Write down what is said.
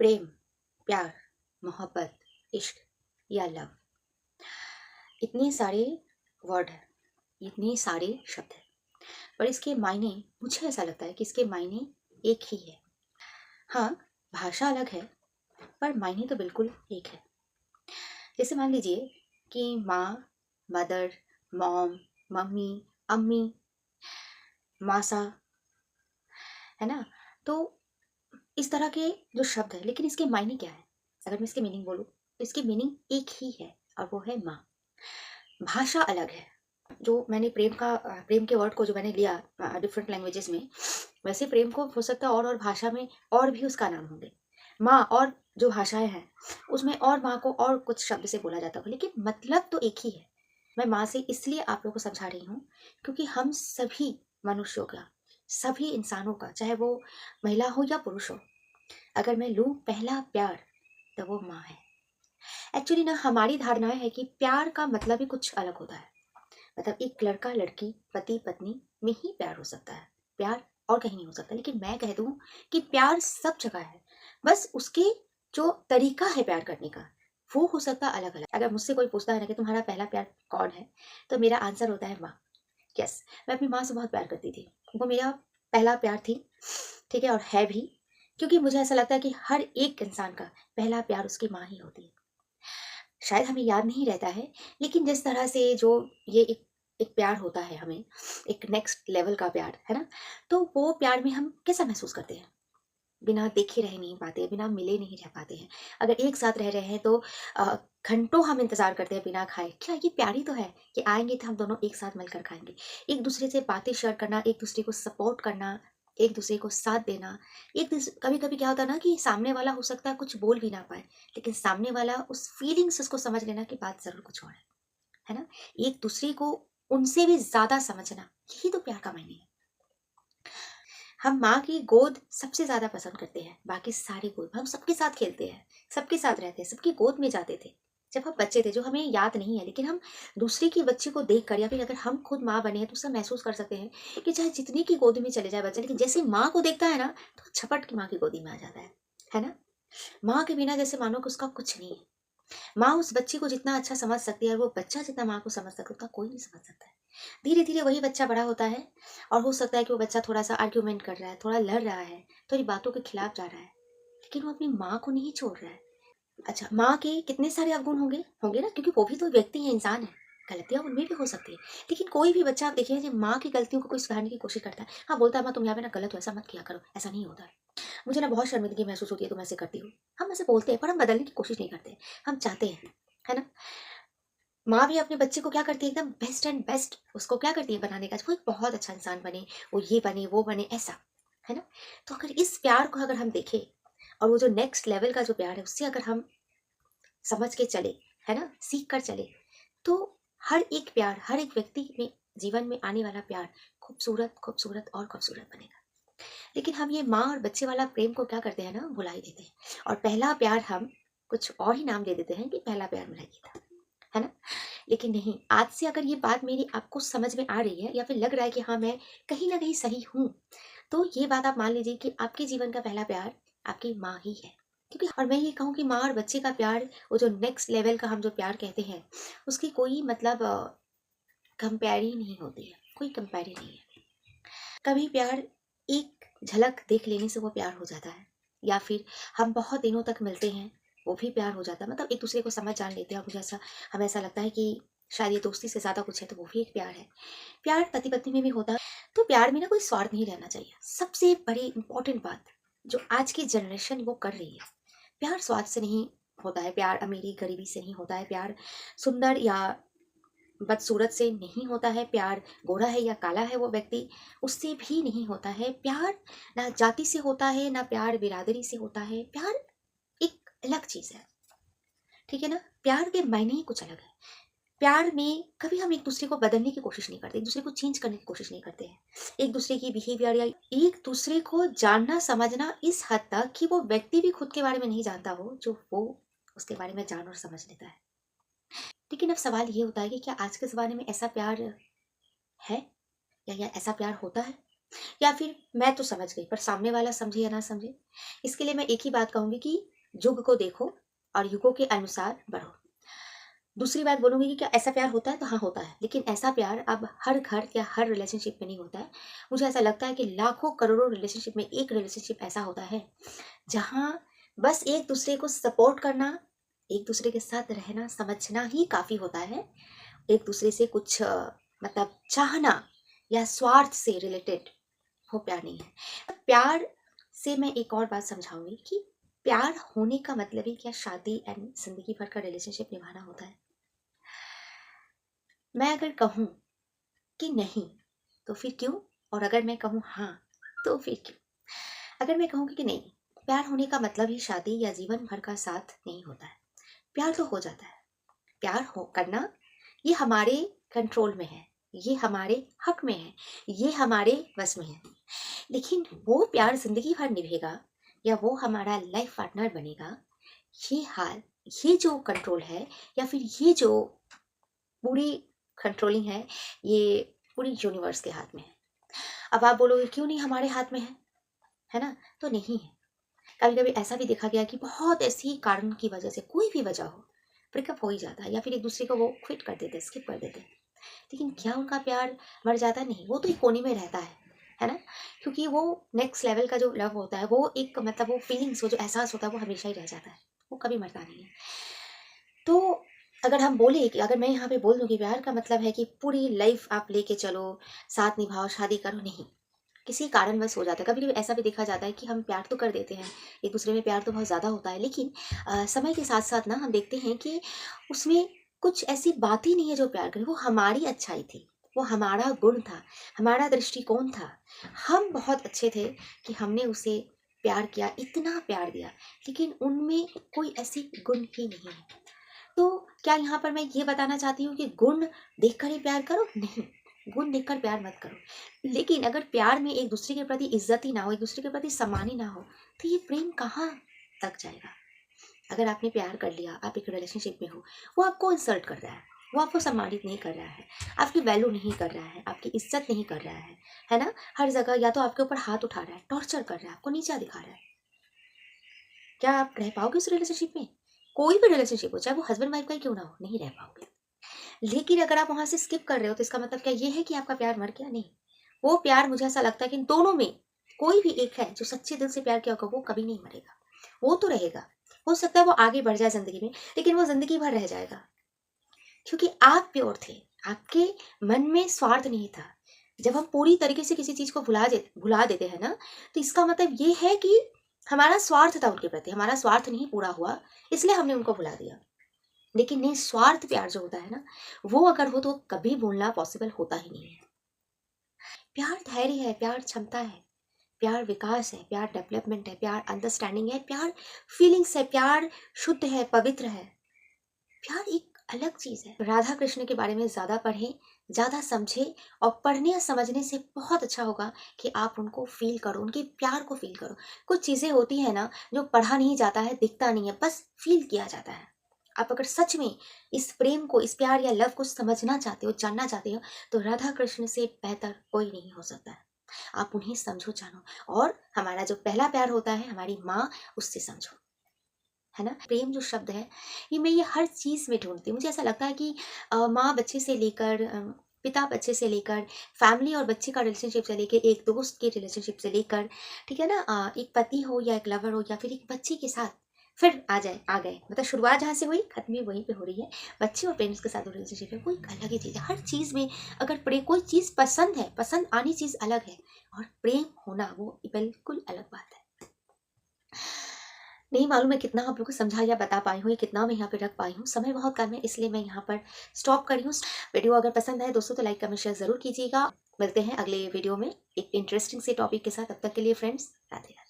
प्रेम, प्यार, मोहब्बत, इश्क या लव, इतने सारे वर्ड हैं, इतने सारे शब्द हैं, पर इसके मायने, मुझे ऐसा लगता है कि इसके मायने एक ही है। हाँ, भाषा अलग है, पर मायने तो बिल्कुल एक है। जैसे मान लीजिए कि माँ, मदर, मॉम, मम्मी, अम्मी, मासा, है ना? तो इस तरह के जो शब्द है, लेकिन इसके मायने क्या है? अगर मैं इसके मीनिंग बोलूँ तो इसकी मीनिंग एक ही है, और वो है माँ। भाषा अलग है। जो मैंने प्रेम के वर्ड को जो मैंने लिया डिफरेंट लैंग्वेजेस में, वैसे प्रेम को हो सकता है और भाषा में और भी उसका नाम होंगे। माँ और जो भाषाएं हैं उसमें और माँ को और कुछ शब्द से बोला जाता है, लेकिन मतलब तो एक ही है। मैं माँ से इसलिए आप लोगों को समझा रही हूँ क्योंकि हम सभी मनुष्यों का, सभी इंसानों का, चाहे वो महिला हो या पुरुष हो, अगर मैं लूँ पहला प्यार, तो वो माँ है। एक्चुअली ना हमारी धारणाएं है कि प्यार का मतलब ही कुछ अलग होता है। मतलब एक लड़का लड़की, पति पत्नी में ही प्यार हो सकता है, प्यार और कहीं नहीं हो सकता। लेकिन मैं कह दूं कि प्यार सब जगह है, बस उसके जो तरीका है प्यार करने का वो हो सकता है अलग अलग। अगर मुझसे कोई पूछता है ना कि तुम्हारा पहला प्यार कौन है, तो मेरा आंसर होता है माँ। यस, मैं अपनी माँ से बहुत प्यार करती थी, वो मेरा पहला प्यार थी। ठीक है, और है भी, क्योंकि मुझे ऐसा लगता है कि हर एक इंसान का पहला प्यार उसकी माँ ही होती है। शायद हमें याद नहीं रहता है, लेकिन जिस तरह से जो ये एक प्यार होता है हमें, एक नेक्स्ट लेवल का प्यार है ना, तो वो प्यार में हम कैसा महसूस करते हैं? बिना देखे रह नहीं पाते, बिना मिले नहीं रह पाते हैं। अगर एक साथ रह रहे हैं तो अ, घंटों हम इंतजार करते हैं बिना खाए। क्या ये प्यार ही तो है कि आएंगे तो हम दोनों एक साथ मिलकर खाएंगे। एक दूसरे से बातें शेयर करना, एक दूसरे को सपोर्ट करना, एक दूसरे को साथ देना। कभी कभी क्या होता है ना कि सामने वाला हो सकता है कुछ बोल भी ना पाए, लेकिन सामने वाला उस फीलिंग्स उसको समझ लेना कि बात जरूर कुछ और है ना? एक दूसरे को उनसे भी ज्यादा समझना, यही तो प्यार का मायने है। हम माँ की गोद सबसे ज्यादा पसंद करते हैं, बाकी सारी गोद हम सबके साथ खेलते हैं, सबके साथ रहते हैं, सबकी गोद में जाते थे जब हम बच्चे थे, जो हमें याद नहीं है। लेकिन हम दूसरे की बच्चे को देख कर, या फिर अगर हम खुद माँ बने हैं तो उससे महसूस कर सकते हैं कि चाहे जितनी की गोद में चले जाए बच्चा, लेकिन जैसे माँ को देखता है ना तो झपट के माँ की गोदी में आ जाता है ना? माँ के बिना जैसे मानो कि उसका कुछ नहीं है। माँ उस बच्चे को जितना अच्छा समझ सकती है, और वो बच्चा जितना माँ को समझ सकता है उतना कोई नहीं समझ सकता है। धीरे धीरे वही बच्चा बड़ा होता है, और हो सकता है कि वो बच्चा थोड़ा सा आर्ग्यूमेंट कर रहा है, थोड़ा लड़ रहा है, थोड़ी बातों के खिलाफ जा रहा है, लेकिन वो अपनी माँ को नहीं छोड़ रहा है। अच्छा, माँ के कितने सारे अवगुण होंगे होंगे ना, क्योंकि वो भी तो व्यक्ति है, इंसान है, गलतियां उनमें भी हो सकती है। लेकिन कोई भी बच्चा आप देखिए, जब माँ की गलतियों को कोई सुधारने की कोशिश करता है, हाँ बोलता है माँ तुम यहाँ पे ना गलत हो, ऐसा मत किया करो, ऐसा नहीं होता है, मुझे ना बहुत शर्मिंदगी महसूस होती है तुम ऐसे करती हो। हम ऐसे बोलते हैं, पर हम बदलने की कोशिश नहीं करते। हम चाहते हैं, है ना? माँ भी अपने बच्चे को क्या करती है, एकदम बेस्ट एंड बेस्ट उसको क्या करती है बनाने का, वो एक बहुत अच्छा इंसान बने, वो ये बने वो बने, ऐसा, है ना? तो अगर इस प्यार को अगर हम देखें, और वो जो नेक्स्ट लेवल का जो प्यार है उससे अगर हम समझ के चले, है ना, सीख कर चले, तो हर एक प्यार, हर एक व्यक्ति में, जीवन में आने वाला प्यार खूबसूरत खूबसूरत और खूबसूरत बनेगा। लेकिन हम ये माँ और बच्चे वाला प्रेम को क्या करते हैं ना, भुला ही देते हैं, और पहला प्यार हम कुछ और ही नाम दे देते हैं कि पहला प्यार मेरा ये था, है ना? लेकिन नहीं, आज से अगर ये बात मेरी आपको समझ में आ रही है, या फिर लग रहा है कि हाँ मैं कहीं ना कहीं सही हूँ, तो ये बात आप मान लीजिए कि आपके जीवन का पहला प्यार आपकी माँ ही है। क्योंकि और मैं ये कहूँ कि माँ और बच्चे का प्यार, वो जो नेक्स्ट लेवल का हम जो प्यार कहते हैं, उसकी कोई मतलब कंपेयर ही नहीं होती है, कोई कंपेयर ही नहीं है। कभी प्यार एक झलक देख लेने से वो प्यार हो जाता है, या फिर हम बहुत दिनों तक मिलते हैं, वो भी प्यार हो जाता है। मतलब एक दूसरे को समझ जान लेते हैं, और मुझे ऐसा, हमें ऐसा लगता है कि शायद ये दोस्ती से ज्यादा कुछ है, तो वो भी एक प्यार है। प्यार पति पत्नी में भी होता है। तो प्यार में ना कोई स्वार्थ नहीं रहना चाहिए, सबसे बड़ी इंपॉर्टेंट बात जो आज की जनरेशन वो कर रही है। प्यार स्वार्थ से नहीं होता है, प्यार अमीरी गरीबी से नहीं होता है, प्यार सुंदर या बदसूरत से नहीं होता है, प्यार गोरा है या काला है वो व्यक्ति, उससे भी नहीं होता है प्यार। ना जाति से होता है, ना प्यार बिरादरी से होता है। प्यार एक अलग चीज है, ठीक है ना? प्यार के मायने ही कुछ अलग है। प्यार में कभी हम एक दूसरे को बदलने की कोशिश नहीं करते, एक दूसरे को चेंज करने की कोशिश नहीं करते हैं। एक दूसरे की बिहेवियर, या एक दूसरे को जानना समझना इस हद तक कि वो व्यक्ति भी खुद के बारे में नहीं जानता हो जो वो उसके बारे में जान और समझ लेता है। लेकिन अब सवाल ये होता है कि क्या आज के जमाने में ऐसा प्यार है, या ऐसा प्यार होता है? या फिर मैं तो समझ गई पर सामने वाला समझे या ना समझे, इसके लिए मैं एक ही बात कहूंगी कि युग को देखो और युगों के अनुसार बढ़ो। दूसरी बात बोलूंगी कि क्या ऐसा प्यार होता है, तो हाँ होता है, लेकिन ऐसा प्यार अब हर घर या हर रिलेशनशिप में नहीं होता है। मुझे ऐसा लगता है कि लाखों करोड़ों रिलेशनशिप में एक रिलेशनशिप ऐसा होता है जहाँ बस एक दूसरे को सपोर्ट करना, एक दूसरे के साथ रहना समझना ही काफी होता है। एक दूसरे से कुछ मतलब चाहना या स्वार्थ से रिलेटेड वो प्यार नहीं है। प्यार से मैं एक और बात समझाऊंगी कि प्यार होने का मतलब ही क्या शादी एंड जिंदगी भर का रिलेशनशिप निभाना होता है। मैं अगर कहूँ कि नहीं तो फिर क्यों, और अगर मैं कहूँ हाँ तो फिर क्यों। अगर मैं कहूँगी कि नहीं, प्यार होने का मतलब ही शादी या जीवन भर का साथ नहीं होता है। प्यार तो हो जाता है, प्यार हो करना ये हमारे कंट्रोल में है, ये हमारे हक में है, ये हमारे बस में है। लेकिन वो प्यार जिंदगी भर निभेगा या वो हमारा लाइफ पार्टनर बनेगा, ये हाल, ये जो कंट्रोल है या फिर ये जो पूरी कंट्रोलिंग है, ये पूरी यूनिवर्स के हाथ में है। अब आप बोलोगे क्यों नहीं हमारे हाथ में है ना? तो नहीं है। कभी कभी ऐसा भी देखा गया कि बहुत ऐसी कारण की वजह से, कोई भी वजह हो, ब्रेकअप हो ही जाता है या फिर एक दूसरे को वो क्विट कर देते, स्किप कर देते। लेकिन क्या उनका प्यार मर जाता है? नहीं, वो तो एक कोने में रहता है ना? क्योंकि वो नेक्स्ट लेवल का जो लव होता है, वो एक मतलब वो फीलिंग्स, वो जो एहसास होता है, वो हमेशा ही रह जाता है, वो कभी मरता नहीं है। तो अगर हम बोले कि अगर मैं यहाँ पे बोल दूँ कि प्यार का मतलब है कि पूरी लाइफ आप लेके चलो, साथ निभाओ, शादी करो, नहीं। किसी कारणवश हो जाता है। कभी कभी ऐसा भी देखा जाता है कि हम प्यार तो कर देते हैं, एक दूसरे में प्यार तो बहुत ज़्यादा होता है, लेकिन समय के साथ साथ ना हम देखते हैं कि उसमें कुछ ऐसी बात ही नहीं है जो प्यार करे। वो हमारी अच्छाई थी, वो हमारा गुण था, हमारा दृष्टिकोण था। हम बहुत अच्छे थे कि हमने उसे प्यार किया, इतना प्यार दिया, लेकिन उनमें कोई ऐसी गुण ही नहीं है। तो क्या यहाँ पर मैं ये बताना चाहती हूँ कि गुण देखकर ही प्यार करो? नहीं, गुण देखकर प्यार मत करो। लेकिन अगर प्यार में एक दूसरे के प्रति इज्जत ही ना हो, एक दूसरे के प्रति सम्मान ही ना हो, तो ये प्रेम कहाँ तक जाएगा। अगर आपने प्यार कर लिया, आप एक रिलेशनशिप में हो, वो आपको इंसल्ट कर रहा है, वो आपको सम्मानित नहीं कर रहा है, आपकी वैल्यू नहीं कर रहा है, आपकी इज्जत नहीं कर रहा है ना? हर जगह या तो आपके ऊपर हाथ उठा रहा है, टॉर्चर कर रहा है, आपको नीचा दिखा रहा है, क्या आप रह पाओगे उस रिलेशनशिप में? कोई भी रिलेशनशिप हो, चाहे वो हस्बैंड वाइफ का ही क्यों ना हो, नहीं रह पाओगे। लेकिन अगर आप वहां से स्किप कर रहे हो, तो इसका मतलब क्या ये है कि आपका प्यार मर गया? नहीं, वो प्यार, मुझे ऐसा लगता है कि इन दोनों में कोई भी एक है जो सच्चे दिल से प्यार किया होगा, वो कभी नहीं मरेगा, वो तो रहेगा। हो सकता है वो आगे बढ़ जाए जिंदगी में, लेकिन वो जिंदगी भर रह जाएगा, क्योंकि आप प्योर थे, आपके मन में स्वार्थ नहीं था। जब हम पूरी तरीके से किसी चीज को भुला देते हैं ना, तो इसका मतलब ये है कि हमारा स्वार्थ था उनके प्रति, हमारा स्वार्थ नहीं पूरा हुआ, इसलिए हमने उनको भुला दिया। लेकिन नहीं, स्वार्थ प्यार जो होता है ना, वो अगर हो तो कभी भूलना पॉसिबल होता ही नहीं है। प्यार धैर्य है, प्यार क्षमता है, प्यार विकास है, प्यार डेवलपमेंट है, प्यार अंडरस्टैंडिंग है, प्यार फीलिंग्स है, प्यार शुद्ध है, पवित्र है। प्यार एक अलग चीज है। राधा कृष्ण के बारे में ज्यादा पढ़ें, ज्यादा समझे, और पढ़ने या समझने से बहुत अच्छा होगा कि आप उनको फील करो, उनके प्यार को फील करो। कुछ चीजें होती है ना जो पढ़ा नहीं जाता है, दिखता नहीं है, बस फील किया जाता है। आप अगर सच में इस प्रेम को, इस प्यार या लव को समझना चाहते हो, जानना चाहते हो, तो राधा कृष्ण से बेहतर कोई नहीं हो सकता है। आप उन्हें समझो, जानो, और हमारा जो पहला प्यार होता है हमारी माँ, उससे समझो, है ना? प्रेम जो शब्द है, ये मैं ये हर चीज में ढूंढती हूँ। मुझे ऐसा लगता है कि माँ बच्चे से लेकर, पिता बच्चे से लेकर, फैमिली और बच्चे का रिलेशनशिप से लेकर, एक दोस्त के रिलेशनशिप से लेकर, ठीक है ना, एक पति हो या एक लवर हो या फिर एक बच्चे के साथ, फिर आ गए, मतलब शुरुआत जहाँ से हुई खत्म भी वहीं पे हो रही है। बच्चे और पेरेंट्स के साथ जो रिलेशनशिप है वो एक अलग ही चीज़ है। हर चीज़ में अगर प्रेम, कोई चीज़ पसंद है, पसंद आनी चीज़ अलग है, और प्रेम होना वो बिल्कुल अलग बात है। नहीं मालूम मैं कितना आप लोगों को समझा या बता पाई हूँ, या कितना मैं यहाँ पे रख पाई हूँ। समय बहुत कम है, इसलिए मैं यहाँ पर स्टॉप करी हूँ। वीडियो अगर पसंद आए दोस्तों तो लाइक कमेंट शेयर जरूर कीजिएगा। मिलते हैं अगले वीडियो में एक इंटरेस्टिंग से टॉपिक के साथ। तब तक के लिए फ्रेंड्स, राधे राधे।